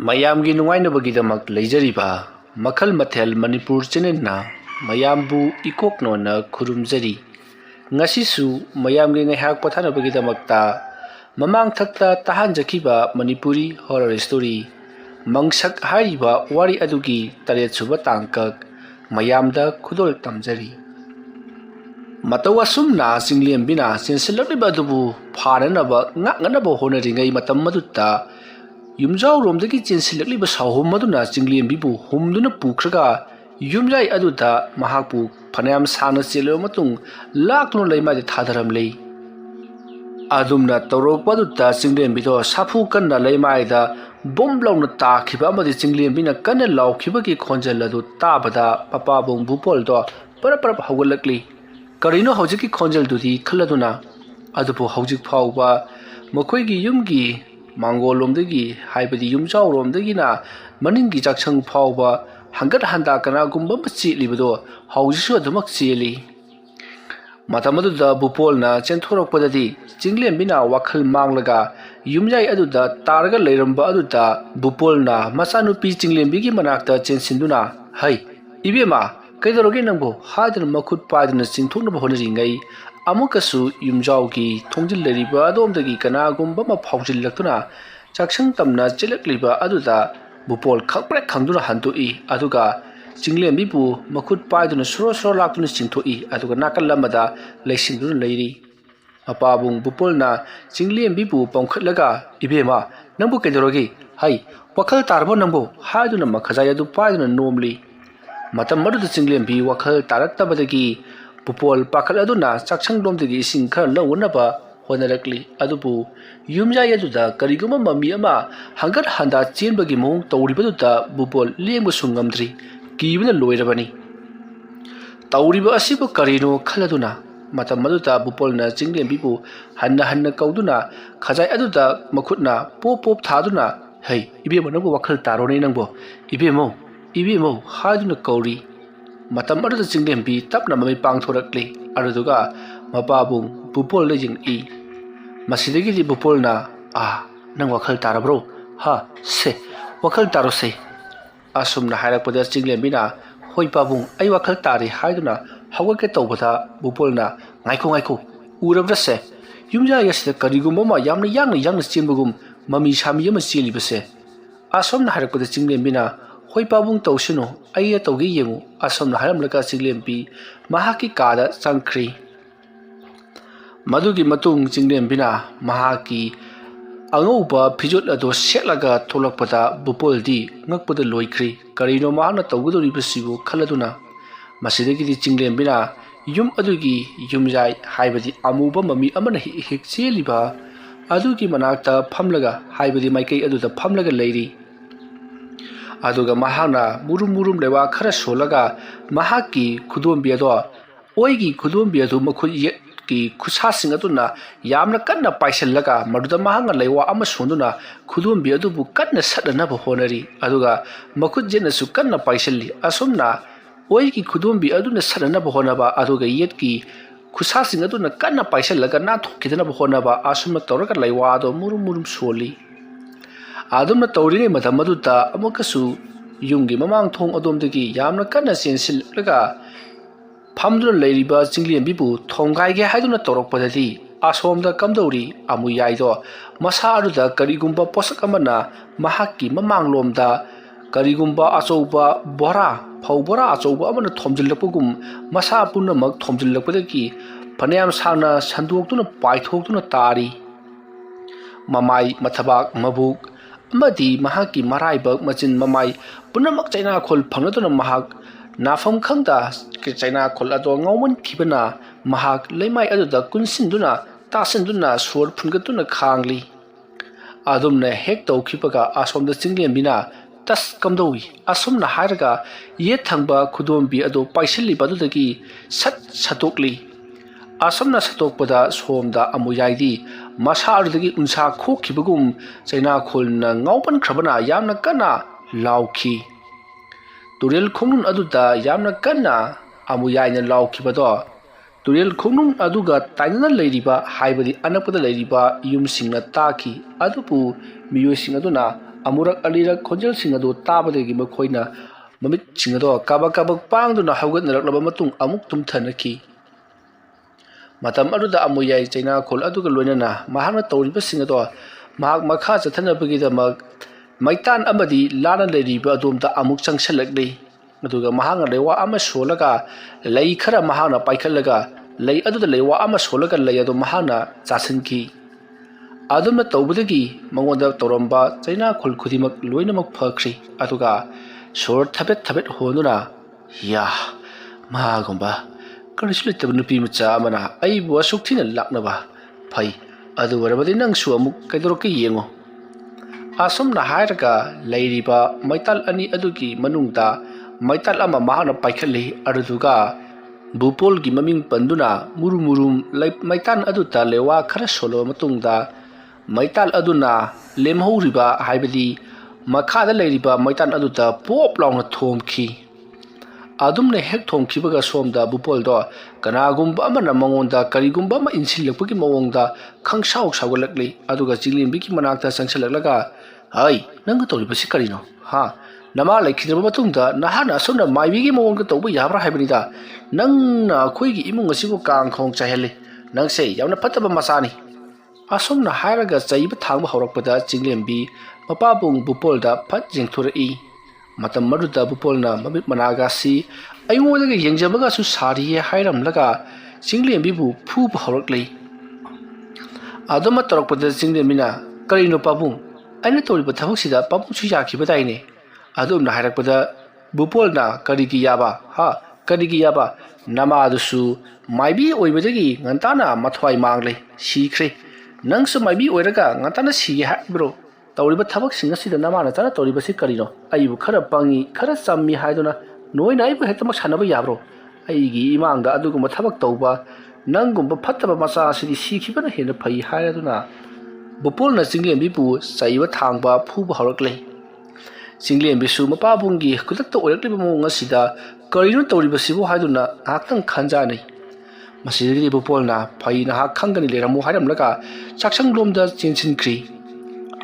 ꯃꯌꯥꯝꯒꯤ ꯅꯨꯡꯉꯥꯏꯅꯕꯒꯤꯗꯃꯛ ꯂꯩꯖꯔꯤꯕ ꯃꯈꯜ ꯃꯊꯦꯜ ꯃꯅꯤꯄꯨꯔ ꯆꯦꯅꯦꯜꯅ ꯃꯌꯥꯝꯕꯨ ꯏꯀꯣꯛꯅꯣꯅ ꯈꯨꯔꯨꯝꯖꯔꯤ꯫ ꯉꯁꯤꯁꯨ ꯃꯌꯥꯝꯒꯤ ꯉꯥꯏꯍꯥꯛ ꯄꯣꯊꯥꯅꯕꯒꯤꯗꯃꯛꯇ ꯃꯃꯥꯡꯊꯛꯇ ꯇꯥꯍꯟꯖꯈꯤꯕ ꯃꯅꯤꯄꯨꯔꯤ ꯍꯣꯔꯔ ꯁ꯭ꯇꯣꯔꯤ ꯃꯪꯁꯛ ꯍꯥꯏꯔꯤꯕ ꯋꯥꯔꯤ ꯑꯗꯨꯒꯤ 7ꯁꯨꯕ ꯇꯥꯡꯀꯛ ꯃꯌꯥꯝꯗ ꯈꯨꯗꯣꯜ ꯇꯝꯖꯔꯤ꯫ ꯃꯇꯧ ꯑꯁꯨꯝꯅ ꯆꯤꯡꯂꯦꯝꯕꯤꯅ ꯆꯦꯟꯁꯤꯜꯂꯛꯂꯤꯕ ꯑꯗꯨꯕꯨ ꯐꯥꯅꯅꯕ ꯉꯥꯛꯅꯅꯕ ꯍꯣꯠꯅꯔꯤꯉꯩ ꯃꯇꯝ ꯑꯗꯨꯗ ꯌꯨꯝꯖꯥꯎꯔꯣꯝꯗꯒꯤ ꯆꯦꯟꯁꯤꯜꯂꯛꯂꯤꯕ ꯁꯥꯍꯨꯝ ꯑꯗꯨꯅ ꯆꯤꯡꯂꯦꯝꯕꯤꯕꯨ ꯍꯨꯝꯗꯨꯅ ꯄꯨꯈ꯭ꯔꯒ ꯌꯨꯝꯌꯥꯏ ꯑꯗꯨꯗ ꯃꯍꯥꯛꯄꯨ ꯐꯅꯌꯥꯝ ꯁꯥꯡꯅ ꯆꯦꯜꯂꯕ ꯃꯇꯨꯡ ꯂꯥꯛꯇꯨꯅ ꯂꯩꯃꯥꯏꯗ ꯊꯥꯗꯔꯝꯂꯤ꯫ ꯑꯗꯨꯝꯅ ꯇꯧꯔꯛꯄ ꯑꯗꯨꯗ ꯆꯤꯡꯂꯦꯝꯕꯤꯗꯣ ꯁꯥꯐꯨ ꯀꯟꯅ ꯂꯩꯃꯥꯏꯗ ꯕꯣꯝ ꯂꯥꯎꯅ ꯇꯥꯈꯤꯕ ꯑꯃꯗꯤ ꯆꯤꯡꯂꯦꯝꯕꯤꯅ ꯀꯟꯅ ꯂꯥꯎꯈꯤꯕꯒꯤ ꯈꯣꯟꯖꯦꯜ ꯑꯗꯨ ꯇꯥꯕꯗ ꯃꯄꯥꯕꯨꯡ ꯚꯨꯄꯣꯜꯗꯣ ꯄꯔꯞ ꯍꯧꯒꯠꯂꯛꯂꯤ꯫ ꯀꯔꯤꯅꯣ ꯍꯧꯖꯤꯛꯀꯤ ꯈꯣꯟꯖꯦꯜꯗꯨꯗꯤ ꯈꯜꯂꯗꯨꯅ ꯑꯗꯨꯕꯨ ꯍꯧꯖꯤꯛ ꯐꯥꯎꯕ ꯃꯈꯣꯏꯒꯤ ꯌꯨꯝꯒꯤ ꯃꯥꯡꯒꯣꯜꯂꯣꯝꯗꯒꯤ ꯍꯥꯏꯕꯗꯤ ꯌꯨꯝꯖꯥꯎꯔꯣꯝꯗꯒꯤꯅ ꯃꯅꯤꯡꯒꯤ ꯆꯥꯛꯁꯪ ꯐꯥꯎꯕ ꯍꯪꯒꯠ ꯍꯟꯗꯥ ꯀꯅꯥꯒꯨꯝꯕ ꯑꯃ ꯆꯦꯜꯂꯤꯕꯗꯣ ꯍꯧꯖꯤꯛꯁꯨ ꯑꯗꯨꯃꯛ ꯆꯦꯜꯂꯤ꯫ ꯃꯇꯝ ꯑꯗꯨꯗ ꯚꯨꯄꯣꯜꯅ ꯆꯦꯟꯊꯣꯔꯛꯄꯗꯗꯤ ꯆꯤꯡꯂꯦꯝꯕꯤꯅ ꯋꯥꯈꯜ ꯃꯥꯡꯂꯒ ꯌꯨꯝꯌꯥꯏ ꯑꯗꯨꯗ ꯇꯥꯔꯒ ꯂꯩꯔꯝꯕ ꯑꯗꯨꯗ ꯚꯨꯄꯣꯜꯅ ꯃꯆꯥꯅꯨꯄꯤ ꯆꯤꯡꯂꯦꯝꯕꯤꯒꯤ ꯃꯅꯥꯛꯇ ꯆꯦꯟꯁꯤꯟꯗꯨꯅ "ꯍꯩ ꯏꯕꯦꯝꯃ ꯀꯩꯗꯧꯔꯒꯦ ꯅꯪꯕꯨ?" ꯍꯥꯏꯗꯨꯅ ꯃꯈꯨꯠ ꯄꯥꯏꯗꯨꯅ ꯆꯤꯡꯊꯣꯛꯅꯕ ꯍꯣꯠꯅꯔꯤꯉꯩ ꯑꯃꯨꯛꯀꯁꯨ ꯌꯨꯝꯖꯥꯎꯒꯤ ꯊꯣꯡꯖꯤꯜ ꯂꯩꯔꯤꯕ ꯑꯗꯣꯝꯗꯒꯤ ꯀꯅꯥꯒꯨꯝꯕ ꯑꯃ ꯐꯥꯎꯖꯤꯜꯂꯛꯇꯨꯅ ꯆꯥꯛꯁꯪ ꯇꯝꯅ ꯆꯦꯜꯂꯛꯂꯤꯕ ꯑꯗꯨꯗ ꯚꯨꯄꯣꯜ ꯈꯪꯄ꯭ꯔꯦꯛ ꯈꯪꯗꯨꯅ ꯍꯟꯗꯣꯛꯏ ꯑꯗꯨꯒ ꯆꯤꯡꯂꯦꯝꯕꯤꯕꯨ ꯃꯈꯨꯠ पायदुना सुरो लाक्तुना चिंथोई अदुगा नाकल अमदा लैसिंदुना लैरी। मपाबुंग भुपोलना चिंगलेंबीबु पंखटलगा "इबेमा नंबु कैदरोगे हाई वखल तारबो नंबु" हादुना मखजाय अदु पायदुना नोमली। मतम मदुदा चिंगलेंबी वखल तारक्तबदगी भुपोल पाखलदुना चाक्संगलोमदगी इसिंग खर लौनबा होनरक्ली अदुबु युमजाय अदुदा करिगुम मम्मी अमा हंगत हंदा चेनबगी मौंग तौरिबदुदा भुपोल लेंबु सुंगमद्री कीबना लोइरबनी। तौरिब असिबु करिनो खलदुना मतम मदुदा भुपोलना चिंगलेंबीबु हन्ना हन्ना कौदुना खजाय अदुदा मखुतना पोप पोप थादुना "है इबेमो नंबु वखल तारोने नंबो इबेमो इबेमो" हादुना कौरी। मतम अदुदा चिंगलेंबी तपना ममी पांगथोरक्ली अदुदुगा मपाबुंग भुपोल लेजिंग मसिदगी भुपोलना "आ नंग वखल तारब्रो हा से वखल तारो से" असुमना हायरकपदा चिंगलेंबीना "होय पाबुंग आई वखल तारे" हायदुना हवके तौबदा भुपोलना "गायखो गायखो उरब्रसे युमजाय असिदा करिगुम्बा यामना यांगना चेनबगुम ममी सामी अमा चेलिबसे" असुमना हायरकपदा चिंगलेंबीना "होय पाबुंग तौसनो आई तौगे येंगु" असुमना हायरमलगा चिंगलेंबी महाकी कादा चंख्री। मदुगी मतुंग चिंगलेंबीना महाकी अंगौबा फिजोट अदो सेटलगा थोलकपदा भुपोलदी ngakpada loikri karino mahana tawgudoribasibu khaladuna masidagi चिंगलेंबीना युम अदुगी युमजाय हाइबदी अमुबा ममी अमना हेक चेलिबा अदुगी मनाक्ता फमलगा हाइबदी माइकई अदुदा फमलगा लैरी। अदुगा महाना मुरुम मुरुम लेवा खरा सोलगा महाकी खुदोंबी अदो ओइगी खुदोंबी अदु मखुद ये की खुसासिंग अदुना यामना कन्ना पाइसलगा मदुदा महांगा लैवा अमा सोंदुना खुदोंबी अदुबु कन्ना सदनबा होनरी अदुगा मखुद जेनसु कन्ना पाइसली असुमना ओइगी खुदोंबी अदुना सदनबा होनबा अदुगा येतकी खुसासिंग अदुना कन्ना पाइसलगा नाथोकिदनबा होनबा असुमना तौरगा लैवा अदो मुरुम मुरुम सोली। आदुमना तौरिङै मतम अदुदा अमुकसु युमगी ममांग थोंग अदोमदगी यामना कन्ना चेनसिलगा फमदुना लैरिबा चिंगलेंबीबु थोंगाइगे हाइदुना तौरकपददी असोमदा कमदौरी अमुयाइदो मसा अदुदा करिगुम्बा पोसक अमना महाकी ममांगलोमदा करिगुम्बा अचौबा बोरा फौ बोरा अचौबा अमना थोमजिल्लकपगुम मसा पुनमक थोमजिल्लकपदगी फनयाम साना संदोक्तुना पाइथोक्तुना तारी। ममाई मथबाक मबुक अमदी महाकी मराइबक मचिन ममाई पुनमक चाइनाखोल फंगदुना महाक नाफम खंगदा चाइनाखोल अदो ngauman खिबना महाक लैमाई अदुदा कुनसिंदुना तासिंदुना सोर फुनगतुना खांगली। अदुमना हेक तौखिबगा असोमदा चिंगलेंबीना "तस कमदौई" असुमना हायरगा ये थंगबा खुदोंबी अदो पाइसलिबा अदुदगी सट सतोकली। असुमना सतोकपदा सोमदा अमुयाइदी मसा अदुदगी उनसा खोखिबगुम चाइनाखोलना ngaubanख्रबना यामना कन्ना लाउखी। तुरेल खोंनुन अदुदा यामना कन्ना अमुयाइना लाउखिबदो तुरेल खोंनुन अदुगा ताइनना लैरिबा हाइबदी अनपदा लैरिबा युमसिंगना ताखी अदुबु मियोइसिंग अदुना amurak alirak khonjel sing adu tabadagi makhoina mamit sing ado kabak kabak pangduna hawgatnaraklaba matung amuk tumthanaki matam aduda amuyai chaina khol aduga loinana mahana tawriba sing ado mahak makha chathanabagi damak maitan amadi lana leriba adomta amuk changsalakli aduga mahanga lewa ama solaga lei khara mahana paikhalaga lei aduda lewa ama solaga lei adu mahana chasanki adumna tawbudagi mangonda tawramba chaina khol khudimak loinamak phakri aduga sor thabet thabet honuna ya magomba kanisule tabnupi macha amana ai bu asukthina laknaba phai adu warabadi nang su amuk kaidoroke yengo asomna hairaga leiriba maital ani adugi manungta maital ama mahana paikhali aduga bupol gi maming panduna murum maitan aduta lewa khara solo matungda maital aduna lemhoriba haibadi makhada leiriba maitan aduta pop launa thomki adumne hek thomkibaga somda bupol do kanagumba amana mangonda karigumba ma insilakpagi mawongda khangsau sagolakli aduga chinglimbi ki manakta sangsalaklaga hai nang toribasi karino ha nama laikhidraba matungda nahana asomna maibigi mawongda tawba yabra haibnida nang na khoigi imung asibu kang khong chahele nang sei yamna phataba masani asomna hairaga chaiba thangba horakpada chinglembi mapabung bupolda phat jengthurei matam maduda bupolna mamit managasi aingodaga yengjamaga su sariye hairamlaga chinglembi bu phu horakli adoma torakpada chinglemina karino pabung aina toriba thabaksida pabung su yakibadaine adumna hairakpada bupolna karigi yaba ha karigi yaba nama adusu maibi oibadagi ngantana mathwai mangle sikhre nangsu maibi oiraga ngantana sige haibro tawriba thabak singa sida namana tana tawriba si karino aibu khara pangi khara chammi haiduna noina aibu hektamak sanaba yabro aigi imangda aduguma thabak tawba nangumba phattaba macha sidi sikhibana hena phai haiduna bupolna chinglembi bu chaiba thangba phuba horakle chinglembi su mapabungi kutakta oirakliba mawong asida karino tawriba sibu haiduna aktang khanjanai masidagi bupolna phai na ha khangani leramu hairamlaga chaksanglomda chensinkri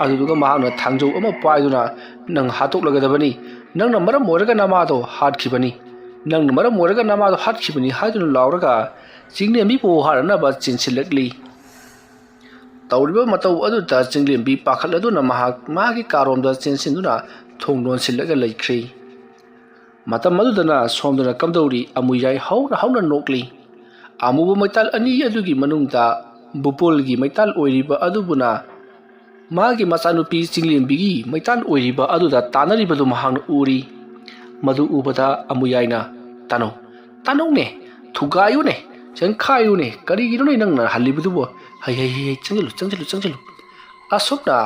aduga mahana thangjau ama paiduna nang hatoklagadabani nangna maram moraga namado hatkhibani nangna maram moraga namado hatkhibani haiduna lauraga chinglembi po harana ba chinsilakli tawriba matau aduta chinglembi pakhaladuna mahak magi karomda chensinduna thongnon silaga laikhri matam madudana somduna kamdauri amuyai hauna nokli amuba maital ani adugi manungta bupolgi maital oiriba adubuna magi machanupi chinglembi maitan oiriba aduda tanaribadu mahang uri madu ubada amuyaina tano ne thugayu ne chengkhayu ne karigiro ne nangna halibudu bo hai changelu asopna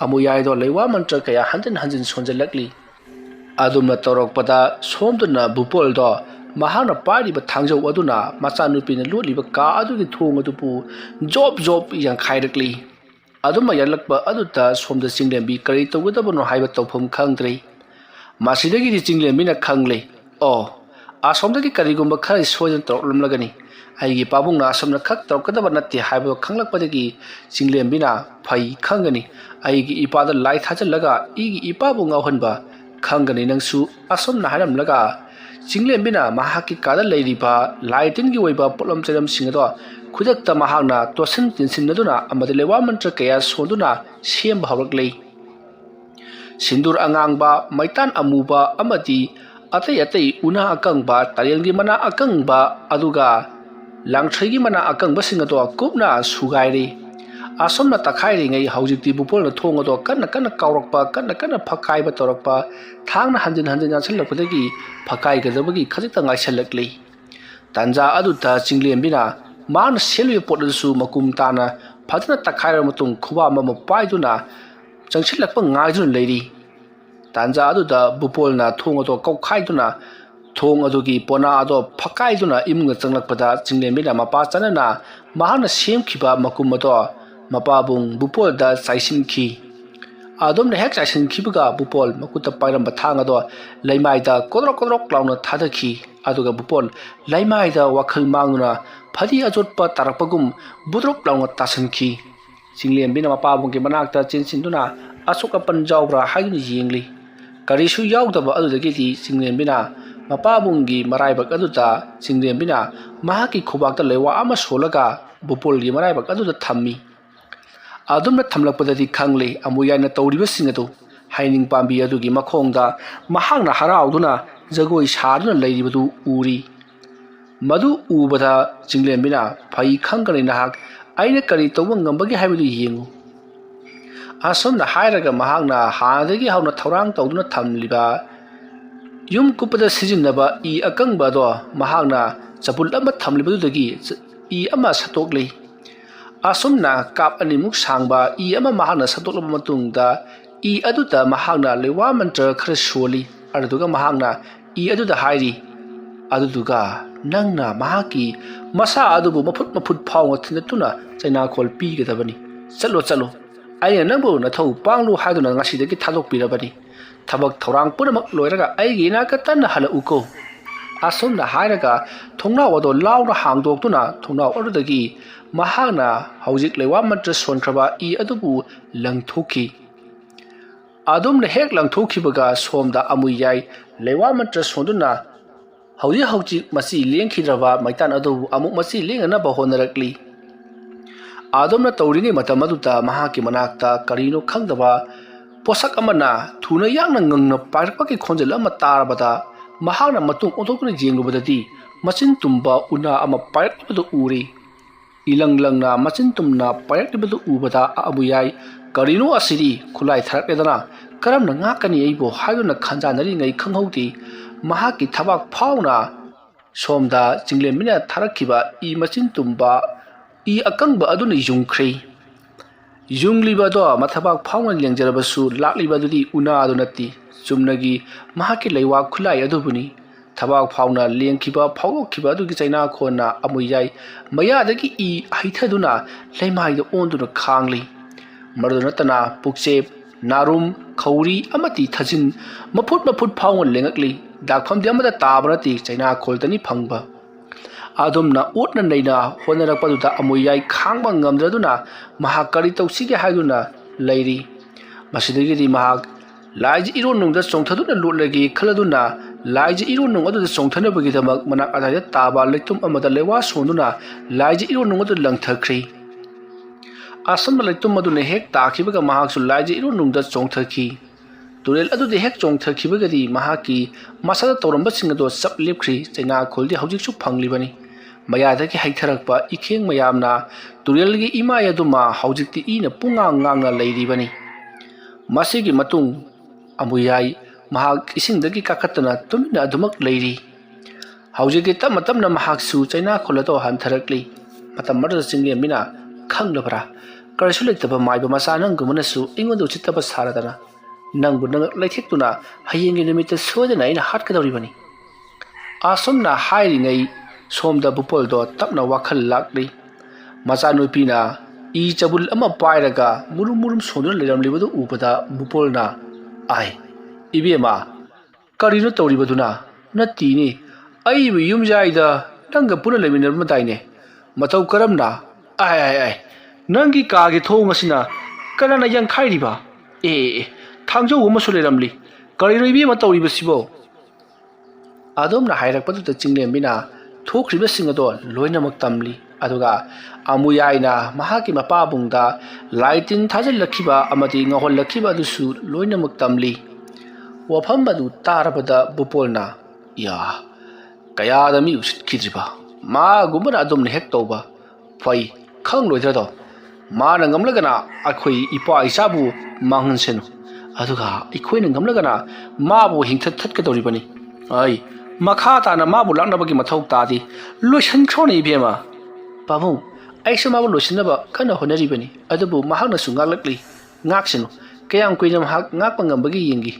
amuyai do lewa mantra kaya hanjin sonjalakli adumna torokpada somduna bupol do mahana pariba thangjau aduna machanupina loliba ka adugi thong adupu job yang khairakli aduma yalakba aduta somda chinglembi kari tawgadabano haiba tawpham khangdrei masidagi di chinglembi na khangle o asomdagi karigumba khari sojan tawlamlagani aigi pabungna asomna khak tawkadaba natte haiba khanglakpadagi chinglembi na phai khangani aigi ipada lai thajalaga igi ipabu ngawhanba khangani nangsu asomna haramlaga chinglembi na mahaki kada leiriba laitingi oiba polam cheram singado khudakta mahakna tosan tinsinnaduna amade lewa mantra kaya sonduna semba hawraklei sindur angangba maitan amuba amadi atai una akangba tarelgi mana akangba aduga langthreigi mana akangba singado kupna sugairi asomna takhairi ngai haujikti bupolna thongado kanna kawrakpa kanna phakaiba torakpa thangna hanjin chalakpadagi phakai gadabagi khajita ngai salaklei tanja aduta chinglembina मान सेलवे पोटसु मकुम ताना फजना तखाइर मतुंग खुबा मम पाइदुना चंगसिलक ngaidun leiri tanja aduda bupolna thongo kaukhaiदुना thong adugi pona ado phakaiduna imunga changlakpada chinglemina mapa chanana mahana semkhiba makum ado mapabung bupol da chaisinki adom hek chaisinkibuga bupol makuta pairamba thang ado leimaida kodrok launa thadaki aduga bupol leimaida wakhal manguna phadi ajotpa tarakpagum budrok launa tasanki chinglembina mapabung ke manakta chinsinduna asok apan jawbra haiduna yengli karisu yaudaba adudagidi Chinglembina mapabunggi maraibak aduta Chinglembina mahaki khubakta lewa ama solaga bupolgi maraibak aduta thammi adumna thamlakpadadi khangli amuyana tawriba singatu haining pambi adugi makhongda mahangna harauduna jagoi saduna leiribadu uri madu ubada Chinglembina phai khangkani nahak aina kari tawba ngambagi haibadu yengu asomna hairaga mahangna hadagi hauna thorang tawduna thamliba yum kupada sijinnaba I akangba do mahangna chapul ama thamlibadudagi I ama satokli asomna kap animuk sangba I ama mahangna satoklaba matungda I aduda mahangna lewa mantra khara soli aduga mahangna I aduda hairi aduduga nangna mahaki masa adubu mafut phawnga thinatuna chaina khol pi gadabani chalo aina nangbu nathau panglu haiduna ngasidagi thadok pirabani thabak thorang punamak loiraga aigi naka tanna hala uko asomna hairaga thongna wado launa hangdoktuna thongna odudagi mahangna haujik lewa mantra sonkraba I adubu langthoki adumna hek langthokibaga somda amuyai lewa mantra sonduna hauji masi lengkhidraba maitan adubu amuk masi lengana bahonarakli adumna tawringi matamaduta mahaki manakta karino khangdaba posak amana thuna yangna ngangna parpaki khonjel ama tarabada mahana matung otokuni jenglubadadi machin tumba una ama parakibadu uri ilanglangna machin tumna parakibadu ubada abuyai karino asiri khulai tharakledana karamna ngakani aibo haiduna khanjanari ngai khanghauti mahaki thabak phauna somda Chinglembina tharakhiba I machin tumba I akangba aduna yungkhri yungliba do mathabak phawnga lengjarabasu lakliba dudi una adunati chumnagi mahaki leiwa khulai adubuni thabak phawna lengkhiba phawokhiba dugi chaina khona amuyai mayadagi I haithaduna leimai do onduna khangli mardunatana pukche narum khauri amati thajin mafut phawnga lengakli dakpham diamada tabrati chaina kholtani phangba adumna utna neina honarakpaduta amuyai khangba ngamdraduna mahakari tawsige haiduna leiri masidagidi mahak laiji ironungda chongthaduna lotlagi khaladuna laiji ironung adu chongthanabagi damak manak adai taba lektum amada lewa sonduna laiji ironung adu langthakri asam lektum madune hek takhibaga mahak su laiji ironungda chongthaki turel adu de hek chongthakibagadi mahaki masada toramba singado saplepkhri chaina kholdi hojik su phanglibani mayadagi haitharakpa ikheng mayamna turelgi ima yaduma haujikti ina pungang ngangna leiribani masigi matung amuyai mahak isingdagi kakatana tumina adumak leiri haujigi tamatamna mahak su chaina kholato hantharakli matam marda Chinglembina khanglabra karsu lektaba maiba masanang gumanasu ingondo chittaba saradana nangbu nang leithekuna hayengi nimita sodana ina hatkadoribani asomna hairingai somda bupoldo tapna wakhal lakli machanupina I chabul ama pairaga murum sonduna leramlibadu ubada bupolna ai ibema karino tawribaduna natini ai yumjaida nanga puna leminarma daine matau karamna ai nangi kaage thong asina kanana yang khairiba thangjo umasu leramli karino ibema tawribasibo adumna hairakpadu ta Chinglembina thokriba singado loinamak tamli aduga amuyaina mahaki mapabungda laitin thajal lakhiba amati ngahol lakhiba dusu loinamak tamli wafam badu tarabada bupolna ya kaya dami usit khidriba ma gumana adum ne hek toba phai khang loidra ma na ngamlagana akhoi ipa isabu manghansenu aduga ikhoina ngamlagana ma bu hingthat that ka doribani ai makha tana ma bu laknabagi mathau tadi lotion khone ibema babu aisha ma bu losinaba kana honaribani adubu mahakna sunga lakli ngaksenu kayang kuinam hak ngakpa ngambagi yengi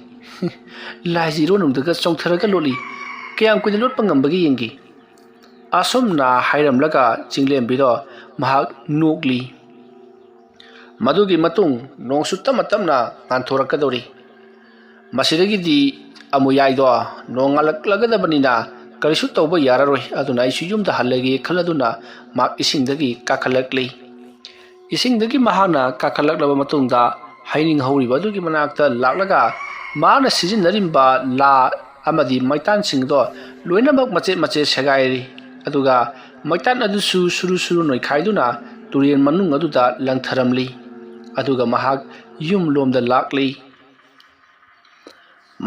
laji ro nungdaga chongtharaga loli kayang kuin lot pangambagi yengi asomna hairamlaga Chinglembiro mahak nokli madugi matung nongsu tamatamna nganthorakadori masidagidi amuyai do nongalakalagadabani karisu tawba yararoi aduna isu yumda hallagi khaladuna mak isingdagi kakhalakli isingdagi mahana kakhalaklaba matungda ꯍꯩꯅꯤꯡ ꯍꯧꯔꯤꯕ ꯑꯗꯨꯒꯤ ꯃꯅꯥꯛꯇ ꯂꯥꯛꯂꯒ ꯃꯍꯥꯛꯅ ꯁꯤꯖꯤꯟꯅꯔꯤꯕ ꯂꯥ ꯑꯃꯗꯤ ꯃꯩꯇꯥꯟꯁꯤꯡꯗꯣ ꯂꯣꯏꯅꯃꯛ ꯃꯆꯦꯠ ꯃꯆꯦꯠ ꯁꯦꯒꯥꯏꯔꯤ ꯑꯗꯨꯒ ꯃꯩꯇꯥꯟ ꯑꯗꯨꯁꯨ ꯁꯨꯔꯨ ꯁꯨꯔꯨ ꯅꯣꯏꯈꯥꯏꯗꯨꯅ ꯇꯨꯔꯦꯟ ꯃꯅꯨꯡ ꯑꯗꯨꯗ ꯂꯪꯊꯔꯝꯂꯤ ꯑꯗꯨꯒ ꯃꯍꯥꯛ ꯌꯨꯝ ꯂꯣꯝꯗ ꯂꯥꯛꯂꯤ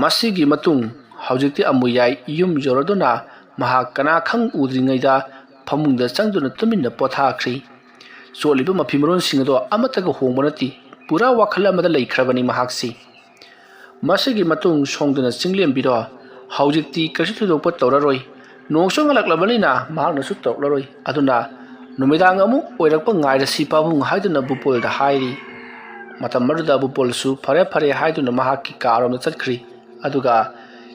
ꯃꯁꯤꯒꯤ ꯃꯇꯨꯡ ꯍꯧꯖꯤꯛꯇꯤ ꯑꯃꯨꯌꯥꯏ ꯌꯨꯝ ꯌꯧꯔꯗꯨꯅ ꯃꯍꯥꯛ ꯀꯅꯥ ꯈꯪ ꯎꯗ꯭ꯔꯤꯉꯩꯗ ꯐꯃꯨꯡꯗ ꯆꯪꯗꯨꯅ ꯇꯨꯃꯤꯟꯅ ꯄꯣꯊꯥꯈ꯭ꯔꯤ ꯆꯣꯠꯂꯤꯕ ꯃꯐꯤ ꯃꯔꯣꯟꯁꯤꯡ ꯑꯗꯣ ꯑꯃꯠꯇꯒ ꯍꯣꯡꯕ ꯅꯠꯇꯦ ꯄꯨꯔꯥ ꯋꯥꯈꯜ ꯑꯃꯗ ꯂꯩꯈ꯭ꯔꯕꯅꯤ ꯃꯍꯥꯛꯁꯤ ꯃꯁꯤꯒꯤ ꯃꯇꯨꯡ ꯁꯣꯡꯗꯨꯅ ꯆꯤꯡꯂꯦꯝꯕꯤꯗꯣ ꯍꯧꯖꯤꯛꯇꯤ ꯀꯩꯁꯨ ꯊꯣꯏꯗꯣꯛꯄ ꯇꯧꯔꯔꯣꯏ ꯅꯣꯡꯁꯨ ꯉꯜꯂꯛꯂꯕꯅꯤꯅ ꯃꯍꯥꯛꯅꯁꯨ ꯇꯧꯔꯛꯂꯔꯣꯏ ꯑꯗꯨꯅ ꯅꯨꯃꯤꯗꯥꯡ ꯑꯃꯨꯛ ꯑꯣꯏꯔꯛꯄ ꯉꯥꯏꯔꯁꯤ ꯄꯥꯕꯨꯡ ꯍꯥꯏꯗꯨꯅ ꯕꯨꯄꯣꯜꯗ ꯍꯥꯏꯔꯤ ꯃꯇꯝ ꯑꯗꯨꯗ ꯕꯨꯄꯣꯜꯁꯨ ꯐꯔꯦ ꯐꯔꯦ ꯍꯥꯏꯗꯨꯅ ꯃꯍꯥꯛꯀꯤ ꯀꯥꯔꯣꯝꯗ ꯆꯠꯈ꯭ꯔꯤ ꯑꯗꯨꯒ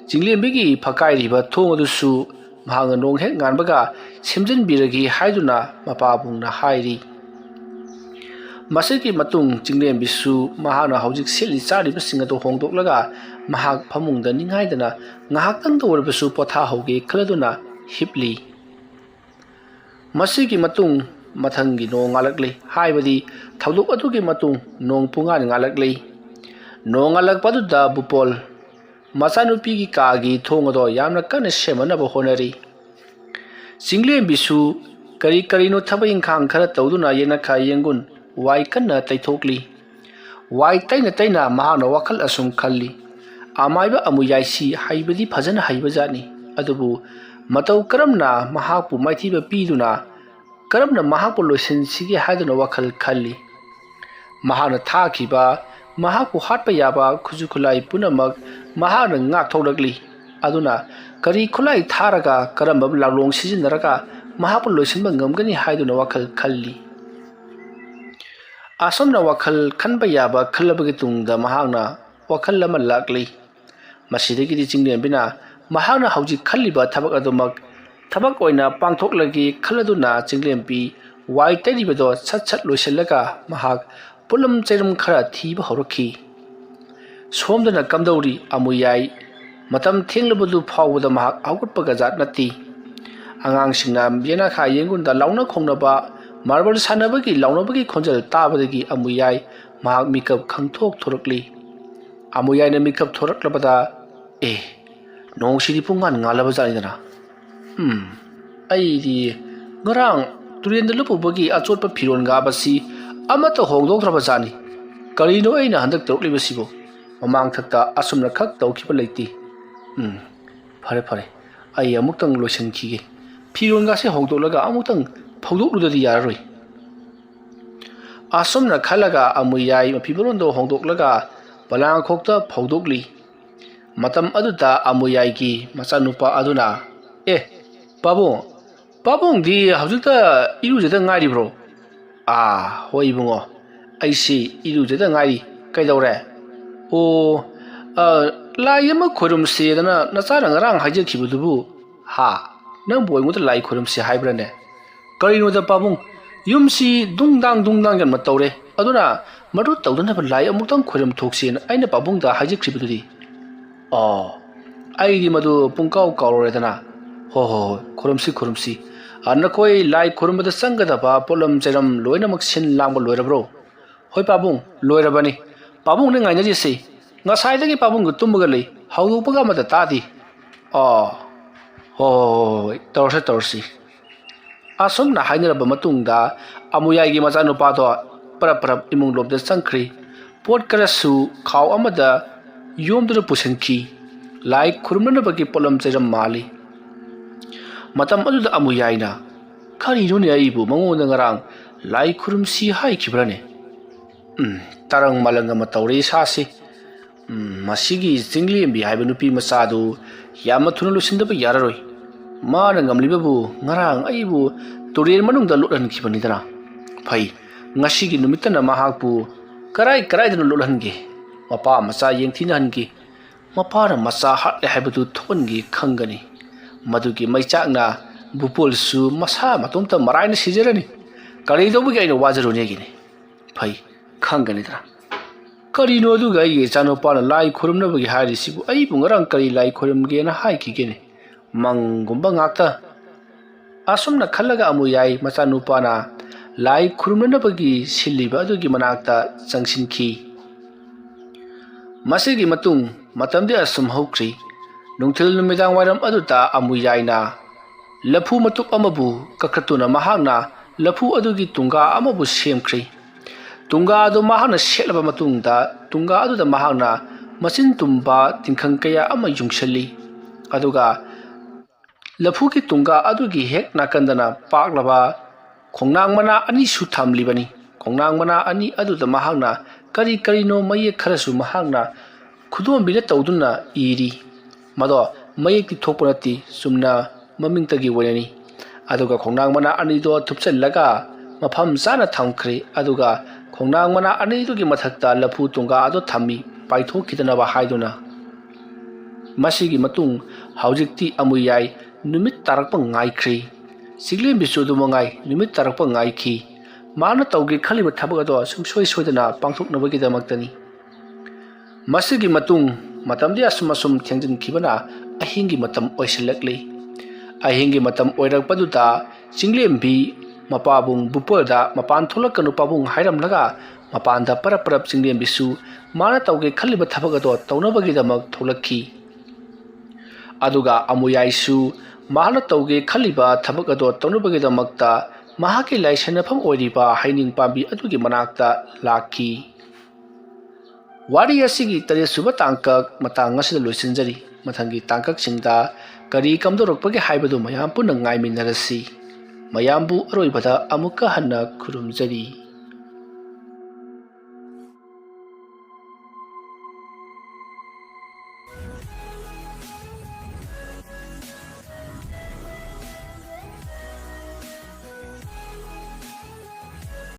ꯆꯤꯡꯂꯦꯝꯕꯤꯒꯤ ꯐꯛꯀꯥꯏꯔꯤꯕ ꯊꯣꯡ ꯑꯗꯨꯁꯨ ꯃꯍꯥꯛꯅ ꯅꯣꯡ ꯍꯦꯛ ꯉꯥꯟꯕꯒ ꯁꯦꯝꯖꯤꯟꯕꯤꯔꯒꯦ ꯍꯥꯏꯗꯨꯅ ꯃꯄꯥꯕꯨꯡꯅ ꯍꯥꯏꯔꯤ ꯃꯁꯤꯒꯤ ꯃꯇꯨꯡ ꯆꯤꯡꯂꯦꯝꯕꯤꯁꯨ ꯃꯍꯥꯛꯅ ꯍꯧꯖꯤꯛ ꯁꯦꯠꯂꯤ ꯆꯥꯔꯤꯕꯁꯤꯡ ꯑꯗꯨ ꯍꯣꯡꯗꯣꯛꯂꯒ ꯃꯍꯥꯛ ꯐꯃꯨꯡꯗ ꯅꯤꯡꯉꯥꯏꯗꯅ ꯉꯥꯏꯍꯥꯛꯇꯪꯗ ꯑꯣꯏꯔꯕꯁꯨ ꯄꯣꯊꯥꯍꯧꯒꯦ ꯈꯜꯂꯗꯨꯅ ꯍꯤꯞꯂꯤ ꯃꯁꯤꯒꯤ ꯃꯇꯨꯡ ꯃꯊꯪꯒꯤ ꯅꯣꯡ ꯉꯥꯜꯂꯛꯂꯤ ꯍꯥꯏꯕꯗꯤ ꯊꯧꯗꯣꯛ ꯑꯗꯨꯒꯤ ꯃꯇꯨꯡ ꯅꯣꯡ ꯄꯨꯡꯉꯥꯟ ꯉꯥꯜꯂꯛꯂꯤ ꯅꯣꯡ ꯉꯥꯜꯂꯛꯄꯗꯨꯗ ꯕꯨꯄꯣꯜ ꯃꯆꯥꯅꯨꯄꯤꯒꯤ ꯀꯥꯒꯤ ꯊꯣꯡ ꯑꯗꯣ ꯌꯥꯝꯅ ꯀꯟꯅ ꯁꯦꯝꯅꯅꯕ ꯍꯣꯠꯅꯔꯤ ꯆꯤꯡꯂꯦꯝꯕꯤꯁꯨ ꯀꯔꯤ ꯀꯔꯤꯅꯣ ꯊꯕꯛ ꯏꯪꯈꯥꯡ ꯈꯔ ꯇꯧꯗꯨꯅ ꯌꯦꯅꯈꯥ ꯌꯦꯡꯒꯨꯟ ꯋꯥꯏ ꯀꯟꯅ ꯇꯩꯊꯣꯛꯂꯤ ꯋꯥꯏ ꯇꯩꯅ ꯇꯩꯅ ꯃꯍꯥꯛꯅ ꯋꯥꯈꯜ ꯑꯁꯨꯝ ꯈꯜꯂꯤ ꯑꯃꯥꯏꯕ ꯑꯃꯨꯌꯥꯏꯁꯤ ꯍꯩꯕꯗꯤ ꯐꯖꯅ ꯍꯩꯕꯖꯥꯠꯅꯤ ꯑꯗꯨꯕꯨ ꯃꯇꯧ ꯀꯔꯝꯅ ꯃꯍꯥꯛꯄꯨ ꯃꯥꯏꯊꯤꯕ ꯄꯤꯗꯨꯅ ꯀꯔꯝꯅ ꯃꯍꯥꯛꯄꯨ ꯂꯣꯏꯁꯤꯟꯁꯤꯒꯦ ꯍꯥꯏꯗꯨꯅ ꯋꯥꯈꯜ ꯈꯜꯂꯤ ꯃꯍꯥꯛꯅ ꯊꯥꯈꯤꯕ ꯃꯍꯥꯛꯄꯨ ꯍꯥꯠꯄ ꯌꯥꯕ ꯈꯨꯠꯁꯨ ꯈꯨꯠꯂꯥꯏ ꯄꯨꯝꯅꯃꯛ ꯃꯍꯥꯛꯅ ꯉꯥꯛꯊꯣꯛꯂꯛꯂꯤ ꯑꯗꯨꯅ ꯀꯔꯤ ꯈꯨꯠꯂꯥꯏ ꯊꯥꯔꯒ ꯀꯔꯝꯕ ꯂꯥꯡꯂꯣꯡ ꯁꯤꯖꯤꯟꯅꯔꯒ ꯃꯍꯥꯛꯄꯨ ꯂꯣꯏꯁꯤꯟꯕ ꯉꯝꯒꯅꯤ ꯍꯥꯏꯗꯨꯅ ꯋꯥꯈꯜ ꯈꯜꯂꯤ ꯑꯁꯨꯝꯅ ꯋꯥꯈꯜ ꯈꯟꯕ ꯌꯥꯕ ꯈꯜꯂꯕꯒꯤ ꯇꯨꯡꯗ ꯃꯍꯥꯛꯅ ꯋꯥꯈꯜ ꯑꯃ ꯂꯥꯛꯂꯤ ꯃꯁꯤꯗꯒꯤꯗꯤ ꯆꯤꯡꯂꯦꯝꯕꯤꯅ ꯃꯍꯥꯛꯅ ꯍꯧꯖꯤꯛ ꯈꯜꯂꯤꯕ ꯊꯕꯛ ꯑꯗꯨꯃꯛ ꯊꯕꯛ ꯑꯣꯏꯅ ꯄꯥꯡꯊꯣꯛꯂꯒꯦ ꯈꯜꯂꯗꯨꯅ ꯆꯤꯡꯂꯦꯝꯕꯤ ꯋꯥꯏ ꯇꯩꯔꯤꯕꯗꯣ ꯁꯠ ꯁꯠ ꯂꯣꯏꯁꯤꯜꯂꯒ ꯃꯍꯥꯛ ꯄꯣꯠꯂꯝ ꯆꯩꯔꯝ ꯈꯔ ꯊꯤꯕ ꯍꯧꯔꯛꯈꯤ ꯁꯣꯝꯗꯅ ꯀꯝꯗꯧꯔꯤ ꯑꯃꯨꯌꯥꯏ ꯃꯇꯝ ꯊꯦꯡꯂꯕꯗꯨ ꯐꯥꯎꯕꯗ ꯃꯍꯥꯛ ꯍꯧꯒꯠꯄꯒ ꯖꯥꯠ ꯅꯠꯇꯦ ꯑꯉꯥꯡꯁꯤꯡꯅ ꯌꯦꯅꯈꯥ ꯌꯦꯡꯒꯨꯟꯗ ꯂꯥꯎꯅ ꯈꯣꯡꯅꯕ ꯃꯥꯔꯕꯜ ꯁꯥꯟꯅꯕꯒꯤ ꯂꯥꯎꯅꯕꯒꯤ ꯈꯣꯟꯖꯦꯜ ꯇꯥꯕꯗꯒꯤ ꯑꯃꯨꯌꯥꯏ ꯃꯍꯥꯛ ꯃꯤꯀꯞ ꯈꯪꯊꯣꯛ ꯊꯣꯔꯛꯂꯤ ꯑꯃꯨꯌꯥꯏꯅ ꯃꯤꯀꯞ ꯊꯣꯔꯛꯂꯕꯗ ꯅꯣꯡꯁꯤꯗꯤ ꯄꯨꯡꯉꯥꯟ ꯉꯥꯜꯂꯕꯖꯥꯠꯅꯤꯗꯅ ꯑꯩꯗꯤ ꯉꯔꯥꯡ ꯇꯨꯔꯦꯟꯗ ꯂꯨꯞꯄꯨꯕꯒꯤ ꯑꯆꯣꯠꯄ ꯐꯤꯔꯣꯟ ꯉꯥꯕꯁꯤ ꯑꯃꯠꯇ ꯍꯣꯡꯗꯣꯛꯇ꯭ꯔꯕꯖꯥꯠꯅꯤ ꯀꯔꯤꯅꯣ ꯑꯩꯅ ꯍꯟꯗꯛ ꯇꯧꯔꯛꯂꯤꯕꯁꯤꯕꯨ ꯃꯃꯥꯡꯊꯛꯇ ꯑꯁꯨꯝꯅ ꯈꯛ ꯇꯧꯈꯤꯕ ꯂꯩꯇꯦ ꯐꯔꯦ ꯐꯔꯦ ꯑꯩ ꯑꯃꯨꯛꯇꯪ ꯂꯣꯏꯁꯤꯟꯈꯤꯒꯦ ꯐꯤꯔꯣꯟꯒꯥꯁꯦ ꯍꯣꯡꯗꯣꯛꯂꯒ ꯑꯃꯨꯛꯇꯪ ꯐꯧꯗꯣꯛꯂꯨꯗꯗꯤ ꯌꯥꯔꯔꯣꯏ ꯑꯁꯨꯝꯅ ꯈꯜꯂꯒ ꯑꯃꯨꯌꯥꯏ ꯃꯐꯤ ꯃꯔꯣꯟꯗꯣ ꯍꯣꯡꯗꯣꯛꯂꯒ ꯄꯣꯂꯥꯡꯈꯣꯛꯇ ꯐꯧꯗꯣꯛꯂꯤ ꯃꯇꯝ ꯑꯗꯨꯗ ꯑꯃꯨꯌꯥꯏꯒꯤ ꯃꯆꯥꯅꯨꯄꯥ ꯑꯗꯨꯅ ꯄꯥꯕꯨꯡꯗꯤ ꯍꯧꯖꯤꯛꯇ ꯏꯔꯨꯖꯗ ꯉꯥꯏꯔꯤꯕ꯭ꯔꯣ ꯍꯣꯏ ꯏꯕꯨꯡꯉꯣ ꯑꯩꯁꯤ ꯏꯔꯨꯖꯗ ꯉꯥꯏꯔꯤ ꯀꯩꯗꯧꯔꯦ ꯂꯥꯏ ꯑꯃ ꯈꯣꯏꯔꯝꯁꯦꯗꯅ ꯅꯆꯥꯅ ꯉꯔꯥꯡ ꯍꯥꯏꯖꯈꯤꯕꯗꯨꯕꯨ ꯅꯪꯕꯨ ꯑꯩꯉꯣꯟꯗ ꯂꯥꯏ ꯈꯣꯏꯔꯝꯁꯦ ꯍꯥꯏꯕ꯭ꯔꯅꯦ ꯀꯔꯤꯅꯣꯗ ꯄꯥꯕꯨꯡ ꯌꯨꯝꯁꯤ ꯗꯨꯡꯗꯥꯡ ꯌꯥꯝꯅ ꯇꯧꯔꯦ ꯑꯗꯨꯅ ꯃꯗꯨ ꯇꯧꯗꯅꯕ ꯂꯥꯏ ꯑꯃꯨꯛꯇꯪ ꯈꯣꯏꯔꯝ ꯊꯣꯛꯁꯦꯅ ꯑꯩꯅ ꯄꯥꯕꯨꯡꯗ ꯍꯥꯏꯖꯈꯤꯕꯗꯨꯗꯤ ꯑꯩꯗꯤ ꯃꯗꯨ ꯄꯨꯡꯀꯥꯎ ꯀꯥꯎꯔꯨꯔꯦꯗꯅ ꯍꯣꯏ ꯈꯣꯏꯔꯝꯁꯤ ꯅꯈꯣꯏ ꯂꯥꯏ ꯈꯣꯏꯔꯝꯕꯗ ꯆꯪꯒꯗꯕ ꯄꯣꯠꯂꯝ ꯆꯩꯔꯝ ꯂꯣꯏꯅꯃꯛ ꯁꯤꯟ ꯂꯥꯡꯕ ꯂꯣꯏꯔꯕ꯭ꯔꯣ ꯍꯣꯏ ꯄꯥꯕꯨꯡ ꯂꯣꯏꯔꯕꯅꯤ ꯄꯥꯕꯨꯡꯅ ꯉꯥꯏꯅꯔꯤꯁꯤ ꯉꯁꯥꯏꯗꯒꯤ ꯄꯥꯕꯨꯡꯒ ꯇꯨꯝꯃꯒ ꯂꯩ ꯍꯧꯗꯣꯛꯄꯒ ꯑꯃꯠꯇ ꯇꯥꯗꯦ ꯍꯣꯏ ꯇꯧꯔꯁꯤ ꯑꯁꯨꯝꯅ ꯍꯥꯏꯅꯔꯕ ꯃꯇꯨꯡꯗ ꯑꯃꯨꯌꯥꯏꯒꯤ ꯃꯆꯥꯅꯨꯄꯥꯗꯣ ꯄꯔꯞ ꯏꯃꯨꯡ ꯂꯣꯝꯗ ꯆꯪꯈ꯭ꯔꯤ ꯄꯣꯠ ꯈꯔꯁꯨ ꯈꯥꯎ ꯑꯃꯗ ꯌꯣꯝꯗꯨꯅ ꯄꯨꯁꯤꯟꯈꯤ ꯂꯥꯏ ꯈꯨꯔꯨꯝꯅꯅꯕꯒꯤ ꯄꯣꯠꯂꯝ ꯆꯩꯔꯝ ꯃꯥꯜꯂꯤ ꯃꯇꯝ ꯑꯗꯨꯗ ꯑꯃꯨꯌꯥꯏꯅ ꯀꯔꯤꯅꯣꯅꯦ ꯑꯩꯕꯨ ꯃꯉꯣꯟꯗ ꯉꯔꯥꯡ ꯂꯥꯏ ꯈꯨꯔꯨꯝꯁꯤ ꯍꯥꯏꯈꯤꯕ꯭ꯔꯅꯦ ꯇꯔꯪ ꯃꯥꯂꯪ ꯑꯃ ꯇꯧꯔꯦ ꯏꯁꯥꯁꯤ ꯃꯁꯤꯒꯤ ꯆꯤꯡꯂꯦꯝꯕꯤ ꯍꯥꯏꯕ ꯅꯨꯄꯤ ꯃꯆꯥꯗꯨ ꯌꯥꯝꯅ ꯊꯨꯅ ꯂꯣꯏꯁꯤꯟꯗꯕ ꯌꯥꯔꯔꯣꯏ ꯃꯥꯅ ꯉꯝꯂꯤꯕꯕꯨ ꯉꯔꯥꯡ ꯑꯩꯕꯨ ꯇꯨꯔꯦꯟ ꯃꯅꯨꯡꯗ ꯂꯣꯠꯍꯟꯈꯤꯕꯅꯤꯗꯅ ꯐꯩ ꯉꯁꯤꯒꯤ ꯅꯨꯃꯤꯠꯇꯅ ꯃꯍꯥꯛꯄꯨ ꯀꯔꯥꯏꯗꯅ ꯂꯣꯠꯍꯟꯒꯦ ꯃꯄꯥ ꯃꯆꯥ ꯌꯦꯡꯊꯤꯅꯍꯟꯒꯦ ꯃꯄꯥꯅ ꯃꯆꯥ ꯍꯥꯠꯂꯦ ꯍꯥꯏꯕꯗꯨ ꯊꯣꯛꯍꯟꯒꯦ ꯈꯪꯒꯅꯤ ꯃꯗꯨꯒꯤ ꯃꯩꯆꯥꯛꯅ ꯕꯨꯄꯣꯜꯁꯨ ꯃꯁꯥ ꯃꯇꯣꯝꯇ ꯃꯔꯥꯏꯅ ꯁꯤꯖꯔꯅꯤ ꯀꯔꯤꯗꯧꯕꯒꯤ ꯑꯩꯅ ꯋꯥꯖꯔꯨꯅꯦꯒꯤꯅꯤ ꯐꯩ ꯈꯪꯒꯅꯤꯗꯅ ꯀꯔꯤꯅꯣ ꯑꯗꯨꯒ ꯑꯩꯒꯤ ꯏꯆꯥꯅꯨꯄꯥꯅ ꯂꯥꯏ ꯈꯣꯏꯔꯝꯅꯕꯒꯤ ꯍꯥꯏꯔꯤꯁꯤꯕꯨ ꯑꯩꯕꯨ ꯉꯔꯥꯡ ꯀꯔꯤ ꯂꯥꯏ ꯈꯣꯏꯔꯝꯒꯦꯅ ꯍꯥꯏꯈꯤꯒꯦꯅꯦ ꯃꯪꯒꯨꯝꯕ ꯉꯥꯛꯇ ꯑꯁꯨꯝꯅ ꯈꯜꯂꯒ ꯑꯃꯨꯌꯥꯏ ꯃꯆꯥꯅꯨꯄꯥꯅ ꯂꯥꯏ ꯈꯨꯔꯨꯝꯅꯅꯕꯒꯤ ꯁꯤꯜꯂꯤꯕ ꯑꯗꯨꯒꯤ ꯃꯅꯥꯛꯇ ꯆꯪꯁꯤꯟꯈꯤ ꯃꯁꯤꯒꯤ ꯃꯇꯨꯡ ꯃꯇꯝꯗꯤ ꯑꯁꯨꯝ ꯍꯧꯈ꯭ꯔꯤ ꯅꯨꯡꯊꯤꯜ ꯅꯨꯃꯤꯗꯥꯡ ꯋꯥꯏꯔꯝ ꯑꯗꯨꯗ ꯑꯃꯨꯌꯥꯏꯅ ꯂꯐꯨ ꯃꯇꯨꯞ ꯑꯃꯕꯨ ꯀꯛꯈꯠꯇꯨꯅ ꯃꯍꯥꯛꯅ ꯂꯐꯨ ꯑꯗꯨꯒꯤ ꯇꯨꯡꯒꯥ ꯑꯃꯕꯨ ꯁꯦꯝꯈ꯭ꯔꯤ ꯇꯨꯡꯒꯥ ꯑꯗꯨ ꯃꯍꯥꯛꯅ ꯁꯦꯠꯂꯕ ꯃꯇꯨꯡꯗ ꯇꯨꯡꯒꯥ ꯑꯗꯨꯗ ꯃꯍꯥꯛꯅ ꯃꯆꯤꯟ ꯇꯨꯝꯕ ꯇꯤꯡꯈꯪ ꯀꯌꯥ ꯑꯃ ꯌꯨꯡꯁꯜꯂꯤ ꯑꯗꯨꯒ ꯂꯐꯨꯒꯤ ꯇꯨꯡꯒꯥ ꯑꯗꯨꯒꯤ ꯍꯦꯛ ꯅꯥꯀꯟꯗꯅ ꯄꯥꯛꯂꯕ ꯈꯣꯡꯅꯥꯡ ꯃꯅꯥ ꯑꯅꯤꯁꯨ ꯊꯝꯂꯤꯕꯅꯤ ꯈꯣꯡꯅꯥꯡ ꯃꯅꯥ ꯑꯅꯤ ꯑꯗꯨꯗ ꯃꯍꯥꯛꯅ ꯀꯔꯤ ꯀꯔꯤꯅꯣ ꯃꯌꯦꯛ ꯈꯔꯁꯨ ꯃꯍꯥꯛꯅ ꯈꯨꯗꯣꯝꯕꯤꯅ ꯇꯧꯗꯨꯅ ꯏꯔꯤ ꯃꯗꯣ ꯃꯌꯦꯛꯇꯤ ꯊꯣꯛꯄ ꯅꯠꯇꯦ ꯆꯨꯝꯅ ꯃꯃꯤꯡꯇꯒꯤ ꯑꯣꯏꯔꯅꯤ ꯑꯗꯨꯒ ꯈꯣꯡꯅꯥꯡ ꯃꯅꯥ ꯑꯅꯤꯗꯣ ꯊꯨꯞꯆꯜꯂꯒ ꯃꯐꯝ ꯆꯥꯅ ꯊꯝꯈ꯭ꯔꯦ ꯑꯗꯨꯒ ꯈꯣꯡꯅꯥꯡ ꯃꯅꯥ ꯑꯅꯤꯗꯨꯒꯤ ꯃꯊꯛꯇ ꯂꯐꯨ ꯇꯨꯡꯒꯥ ꯑꯗꯨ ꯊꯝꯃꯤ ꯄꯥꯏꯊꯣꯛꯈꯤꯗꯅꯕ ꯍꯥꯏꯗꯨꯅ ꯃꯁꯤꯒꯤ ꯃꯇꯨꯡ ꯍꯧꯖꯤꯛꯇꯤ ꯑꯃꯨꯌꯥꯏ ꯅꯨꯃꯤꯠ ꯇꯥꯔꯛꯄ ꯉꯥꯏꯈ꯭ꯔꯤ ꯆꯤꯡꯂꯦꯝꯕꯤꯁꯨ ꯑꯗꯨꯃꯉꯥꯏ ꯅꯨꯃꯤꯠ ꯇꯥꯔꯛꯄ ꯉꯥꯏꯈꯤ ꯃꯥꯅ ꯇꯧꯒꯦ ꯈꯜꯂꯤꯕ ꯊꯕꯛ ꯑꯗꯣ ꯁꯨꯡꯁꯣꯏ ꯁꯣꯏꯗꯅ ꯄꯥꯡꯊꯣꯛꯅꯕꯒꯤꯗꯃꯛꯇꯅꯤ ꯃꯁꯤꯒꯤ ꯃꯇꯨꯡ ꯃꯇꯝꯗꯤ ꯑꯁꯨꯝ ꯊꯦꯡꯖꯤꯟꯈꯤꯕꯅ ꯑꯍꯤꯡꯒꯤ ꯃꯇꯝ ꯑꯣꯏꯁꯤꯜꯂꯛꯂꯤ ꯑꯍꯤꯡꯒꯤ ꯃꯇꯝ ꯑꯣꯏꯔꯛꯄꯗꯨꯗ ꯆꯤꯡꯂꯦꯝꯕꯤ ꯃꯄꯥꯕꯨꯡ ꯕꯨꯄꯜꯗ ꯃꯄꯥꯟ ꯊꯣꯛꯂꯛꯀꯅꯨ ꯄꯥꯕꯨꯡ ꯍꯥꯏꯔꯝꯂꯒ ꯃꯄꯥꯟꯗ ꯄꯔꯞ ꯄꯔꯞ ꯆꯤꯡꯂꯦꯝꯕꯤꯁꯨ ꯃꯥꯅ ꯇꯧꯒꯦ ꯈꯜꯂꯤꯕ ꯊꯕꯛ ꯑꯗꯣ ꯇꯧꯅꯕꯒꯤꯗꯃꯛ ꯊꯣꯛꯂꯛꯈꯤ ꯑꯗꯨꯒ ꯑꯃꯨꯌꯥꯏꯁꯨ ꯃꯍꯥꯛꯅ ꯇꯧꯒꯦ ꯈꯜꯂꯤꯕ ꯊꯕꯛ ꯑꯗꯣ ꯇꯧꯅꯕꯒꯤꯗꯃꯛꯇ ꯃꯍꯥꯛꯀꯤ ꯂꯥꯏꯁꯟꯅꯐꯝ ꯑꯣꯏꯔꯤꯕ ꯍꯩꯅꯤꯡ ꯄꯥꯝꯕꯤ ꯑꯗꯨꯒꯤ ꯃꯅꯥꯛꯇ ꯂꯥꯛꯈꯤ ꯋꯥꯔꯤ ꯑꯁꯤꯒꯤ 7ꯁꯨꯕ ꯇꯥꯡꯀꯛ ꯃꯇꯥꯡ ꯑꯁꯤꯗ ꯂꯣꯏꯁꯤꯟꯖꯔꯤ ꯃꯊꯪꯒꯤ ꯇꯥꯡꯀꯛꯁꯤꯡꯗ ꯀꯔꯤ ꯀꯝꯗꯧꯔꯛꯄꯒꯦ ꯍꯥꯏꯕꯗꯨ ꯃꯌꯥꯝ ꯄꯨꯟꯅ ꯉꯥꯏꯃꯤꯟꯅꯔꯁꯤ ꯃꯌꯥꯝꯕꯨ ꯑꯔꯣꯏꯕꯗ ꯑꯃꯨꯛꯀ ꯍꯟꯅ ꯈꯨꯔꯨꯝꯖꯔꯤ